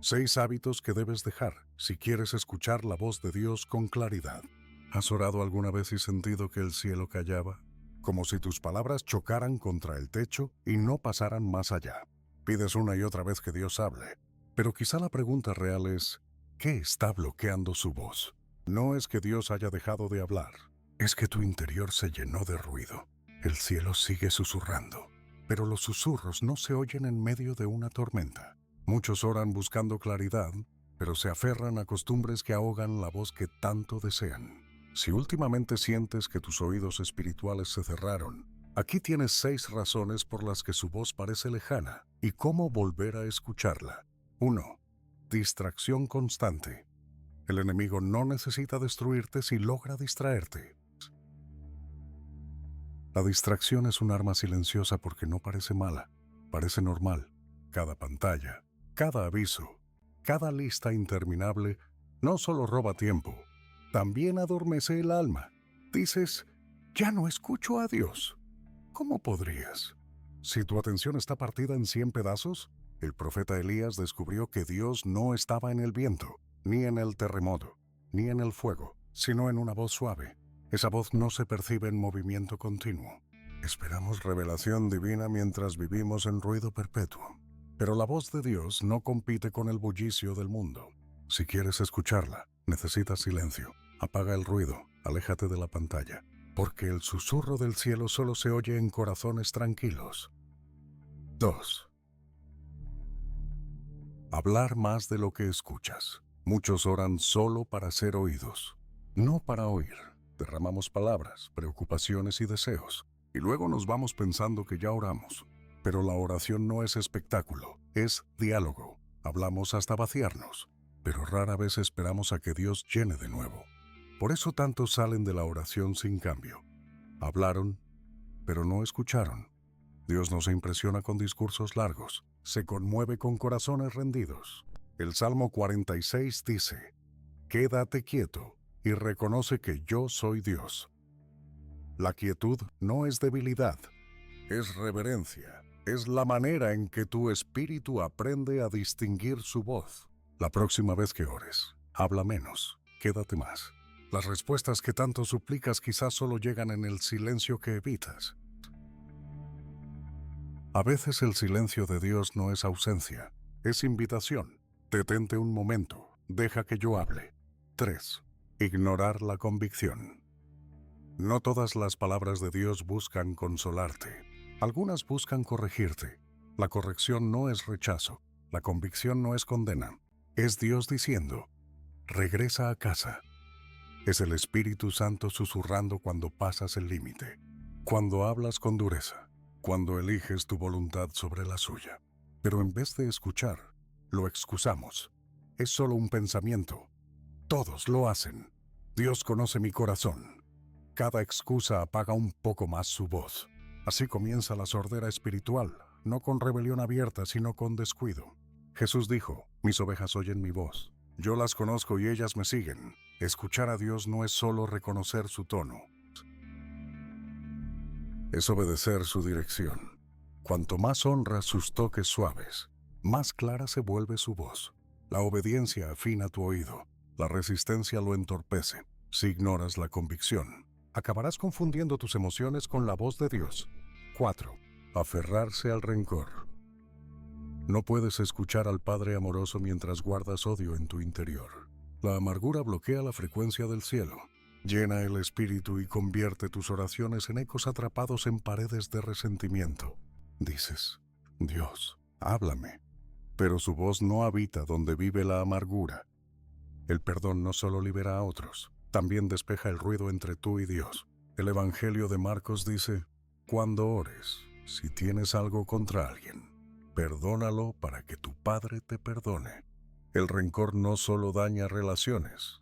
6 hábitos que debes dejar si quieres escuchar la voz de Dios con claridad. ¿Has orado alguna vez y sentido que el cielo callaba? Como si tus palabras chocaran contra el techo y no pasaran más allá. Pides una y otra vez que Dios hable, pero quizá la pregunta real es, ¿qué está bloqueando su voz? No es que Dios haya dejado de hablar, es que tu interior se llenó de ruido. El cielo sigue susurrando, pero los susurros no se oyen en medio de una tormenta. Muchos oran buscando claridad, pero se aferran a costumbres que ahogan la voz que tanto desean. Si últimamente sientes que tus oídos espirituales se cerraron, aquí tienes 6 razones por las que su voz parece lejana y cómo volver a escucharla. 1. Distracción constante. El enemigo no necesita destruirte si logra distraerte. La distracción es un arma silenciosa porque no parece mala, parece normal. Cada pantalla, cada aviso, cada lista interminable no solo roba tiempo, también adormece el alma. Dices, ya no escucho a Dios. ¿Cómo podrías? Si tu atención está partida en 100 pedazos, el profeta Elías descubrió que Dios no estaba en el viento, ni en el terremoto, ni en el fuego, sino en una voz suave. Esa voz no se percibe en movimiento continuo. Esperamos revelación divina mientras vivimos en ruido perpetuo. Pero la voz de Dios no compite con el bullicio del mundo. Si quieres escucharla, necesitas silencio. Apaga el ruido, aléjate de la pantalla, porque el susurro del cielo solo se oye en corazones tranquilos. 2. Hablar más de lo que escuchas. Muchos oran solo para ser oídos, no para oír. Derramamos palabras, preocupaciones y deseos, y luego nos vamos pensando que ya oramos. Pero la oración no es espectáculo, es diálogo. Hablamos hasta vaciarnos, pero rara vez esperamos a que Dios llene de nuevo. Por eso tantos salen de la oración sin cambio. Hablaron, pero no escucharon. Dios no se impresiona con discursos largos, se conmueve con corazones rendidos. El Salmo 46 dice, «Quédate quieto y reconoce que yo soy Dios». La quietud no es debilidad, es reverencia. Es la manera en que tu espíritu aprende a distinguir su voz. La próxima vez que ores, habla menos, quédate más. Las respuestas que tanto suplicas quizás solo llegan en el silencio que evitas. A veces el silencio de Dios no es ausencia, es invitación. Detente un momento, deja que yo hable. 3. Ignorar la convicción. No todas las palabras de Dios buscan consolarte. Algunas buscan corregirte. La corrección no es rechazo, la convicción no es condena. Es Dios diciendo, regresa a casa. Es el Espíritu Santo susurrando cuando pasas el límite, cuando hablas con dureza, cuando eliges tu voluntad sobre la suya. Pero en vez de escuchar, lo excusamos. Es solo un pensamiento. Todos lo hacen. Dios conoce mi corazón. Cada excusa apaga un poco más su voz. Así comienza la sordera espiritual, no con rebelión abierta, sino con descuido. Jesús dijo, mis ovejas oyen mi voz. Yo las conozco y ellas me siguen. Escuchar a Dios no es solo reconocer su tono, es obedecer su dirección. Cuanto más honra sus toques suaves, más clara se vuelve su voz. La obediencia afina tu oído, la resistencia lo entorpece. Si ignoras la convicción, acabarás confundiendo tus emociones con la voz de Dios. 4. Aferrarse al rencor. No puedes escuchar al Padre amoroso mientras guardas odio en tu interior. La amargura bloquea la frecuencia del cielo. Llena el espíritu y convierte tus oraciones en ecos atrapados en paredes de resentimiento. Dices, Dios, háblame. Pero su voz no habita donde vive la amargura. El perdón no solo libera a otros, también despeja el ruido entre tú y Dios. El Evangelio de Marcos dice, cuando ores, si tienes algo contra alguien, perdónalo para que tu Padre te perdone. El rencor no solo daña relaciones,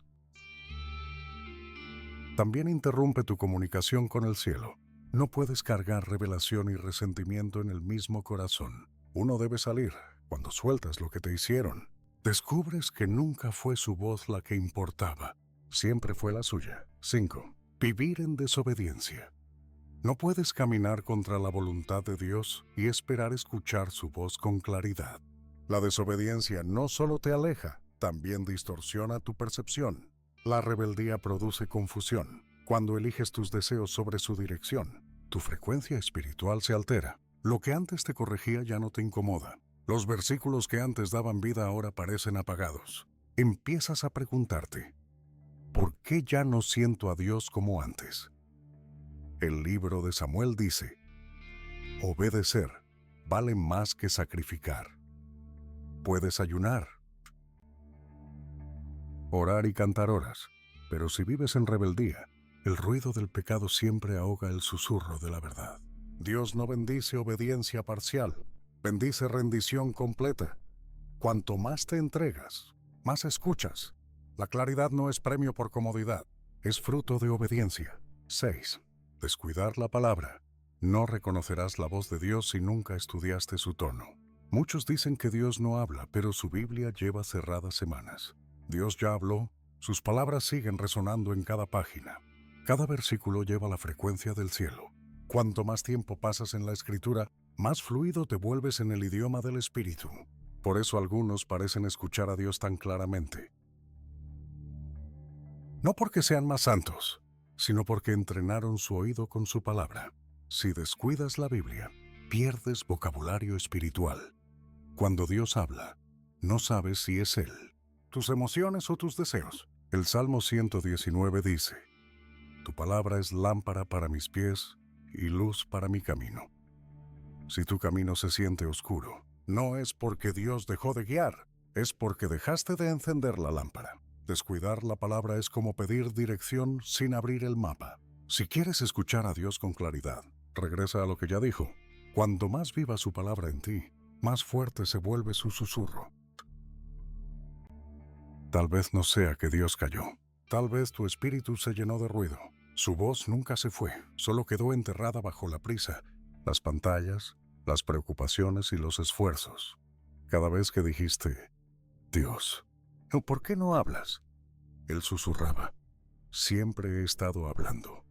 también interrumpe tu comunicación con el cielo. No puedes cargar revelación y resentimiento en el mismo corazón. Uno debe salir. Cuando sueltas lo que te hicieron, descubres que nunca fue su voz la que importaba. Siempre fue la suya. 5. Vivir en desobediencia. No puedes caminar contra la voluntad de Dios y esperar escuchar su voz con claridad. La desobediencia no solo te aleja, también distorsiona tu percepción. La rebeldía produce confusión. Cuando eliges tus deseos sobre su dirección, tu frecuencia espiritual se altera. Lo que antes te corregía ya no te incomoda. Los versículos que antes daban vida ahora parecen apagados. Empiezas a preguntarte, ¿por qué ya no siento a Dios como antes? El libro de Samuel dice, obedecer vale más que sacrificar. Puedes ayunar, orar y cantar horas, pero si vives en rebeldía, el ruido del pecado siempre ahoga el susurro de la verdad. Dios no bendice obediencia parcial, bendice rendición completa. Cuanto más te entregas, más escuchas. La claridad no es premio por comodidad, es fruto de obediencia. 6. Descuidar la palabra. No reconocerás la voz de Dios si nunca estudiaste su tono. Muchos dicen que Dios no habla, pero su Biblia lleva cerradas semanas. Dios ya habló, sus palabras siguen resonando en cada página. Cada versículo lleva la frecuencia del cielo. Cuanto más tiempo pasas en la Escritura, más fluido te vuelves en el idioma del Espíritu. Por eso algunos parecen escuchar a Dios tan claramente. No porque sean más santos, sino porque entrenaron su oído con su palabra. Si descuidas la Biblia, pierdes vocabulario espiritual. Cuando Dios habla, no sabes si es Él, tus emociones o tus deseos. El Salmo 119 dice, tu palabra es lámpara para mis pies y luz para mi camino. Si tu camino se siente oscuro, no es porque Dios dejó de guiar, es porque dejaste de encender la lámpara. Descuidar la palabra es como pedir dirección sin abrir el mapa. Si quieres escuchar a Dios con claridad, regresa a lo que ya dijo. Cuando más viva su palabra en ti, más fuerte se vuelve su susurro. Tal vez no sea que Dios cayó. Tal vez tu espíritu se llenó de ruido. Su voz nunca se fue, solo quedó enterrada bajo la prisa, las pantallas, las preocupaciones y los esfuerzos. Cada vez que dijiste, Dios, ¿por qué no hablas? Él susurraba, siempre he estado hablando.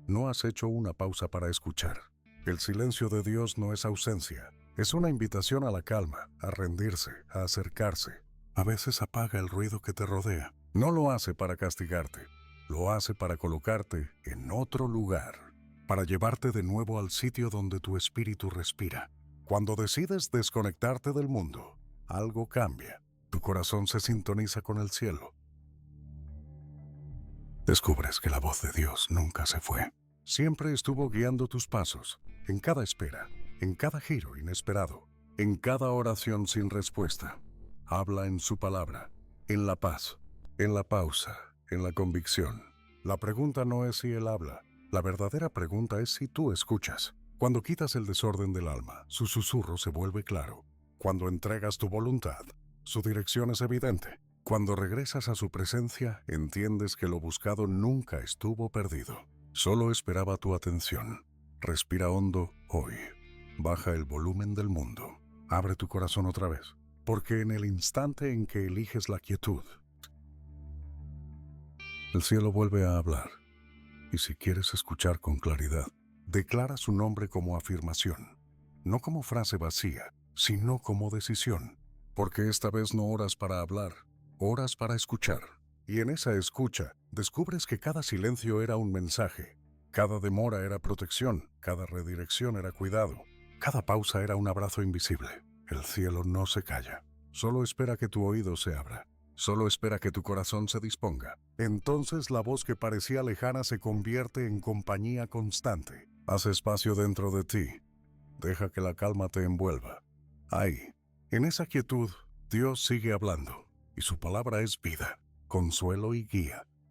No has hecho una pausa para escuchar. El silencio de Dios no es ausencia, es una invitación a la calma, a rendirse, a acercarse. A veces apaga el ruido que te rodea. No lo hace para castigarte, lo hace para colocarte en otro lugar, para llevarte de nuevo al sitio donde tu espíritu respira. Cuando decides desconectarte del mundo, algo cambia. Tu corazón se sintoniza con el cielo. Descubres que la voz de Dios nunca se fue. Siempre estuvo guiando tus pasos, en cada espera, en cada giro inesperado, en cada oración sin respuesta. Habla en su palabra, en la paz, en la pausa, en la convicción. La pregunta no es si Él habla, la verdadera pregunta es si tú escuchas. Cuando quitas el desorden del alma, su susurro se vuelve claro. Cuando entregas tu voluntad, su dirección es evidente. Cuando regresas a su presencia, entiendes que lo buscado nunca estuvo perdido. Solo esperaba tu atención. Respira hondo hoy. Baja el volumen del mundo. Abre tu corazón otra vez. Porque en el instante en que eliges la quietud, el cielo vuelve a hablar. Y si quieres escuchar con claridad, declara su nombre como afirmación. No como frase vacía, sino como decisión. Porque esta vez no oras para hablar, oras para escuchar. Y en esa escucha, descubres que cada silencio era un mensaje. Cada demora era protección, cada redirección era cuidado. Cada pausa era un abrazo invisible. El cielo no se calla. Solo espera que tu oído se abra. Solo espera que tu corazón se disponga. Entonces la voz que parecía lejana se convierte en compañía constante. Haz espacio dentro de ti. Deja que la calma te envuelva. Ahí, en esa quietud, Dios sigue hablando. Y su palabra es vida, consuelo y guía.